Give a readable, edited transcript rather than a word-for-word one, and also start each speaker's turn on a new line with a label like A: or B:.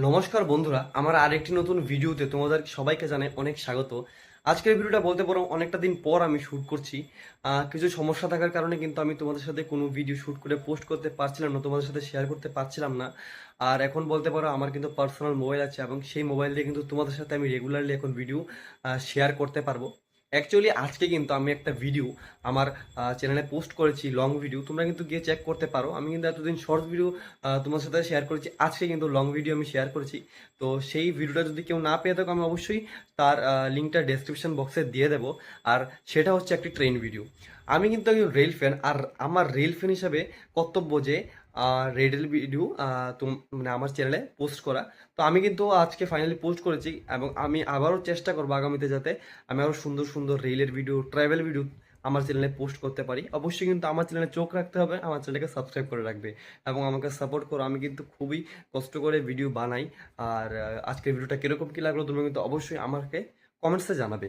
A: নমস্কার বন্ধুরা, আমার আরেকটি নতুন ভিডিওতে তোমাদের সবাইকে জানাই অনেক স্বাগত। আজকের ভিডিওটা বলতে পারো অনেকটা দিন পর আমি শ্যুট করছি। কিছু সমস্যা থাকার কারণে কিন্তু আমি তোমাদের সাথে কোনো ভিডিও শ্যুট করে পোস্ট করতে পারছিলাম না, তোমাদের সাথে শেয়ার করতে পারছিলাম না। আর এখন বলতে পারো আমার কিন্তু পার্সোনাল মোবাইল আছে এবং সেই মোবাইল দিয়ে কিন্তু তোমাদের সাথে আমি রেগুলারলি এখন ভিডিও শেয়ার করতে পারবো। অ্যাকচুয়ালি আজকে কিন্তু আমি একটা ভিডিও আমার চ্যানেলে পোস্ট করেছি, লং ভিডিও, তোমরা কিন্তু গিয়ে চেক করতে পারো। আমি কিন্তু এতদিন শর্টস ভিডিও তোমার সাথে শেয়ার করেছি, আজকে কিন্তু লং ভিডিও আমি শেয়ার করেছি। তো সেই ভিডিওটা যদি কেউ না পেয়ে থাকো, আমি অবশ্যই তার লিঙ্কটা ডেসক্রিপশন বক্সে দিয়ে দেবো। আর সেটা হচ্ছে একটি ট্রেন ভিডিও। আমি কিন্তু একজন রেল ফ্যান, আর আমার রেল ফ্যান হিসাবে কর্তব্য যে রেল ভিডিও মানে আমার চ্যানেলে পোস্ট করা। তো আমি কিন্তু আজকে ফাইনালি পোস্ট করেছি এবং আমি আবারও চেষ্টা করবো আগামীতে যাতে আমি আরও সুন্দর সুন্দর রেলের ভিডিও, ট্রাভেল ভিডিও আমার চ্যানেলে পোস্ট করতে পারি। অবশ্যই কিন্তু আমার চ্যানেলে চোখ রাখতে হবে, আমার চ্যানেলকে সাবস্ক্রাইব করে রাখবে এবং আমাকে সাপোর্ট করো। আমি কিন্তু খুবই কষ্ট করে ভিডিও বানাই। আর আজকের ভিডিওটা কিরকম কি লাগলো তুমি কিন্তু অবশ্যই আমাকে কমেন্টসে জানাবে।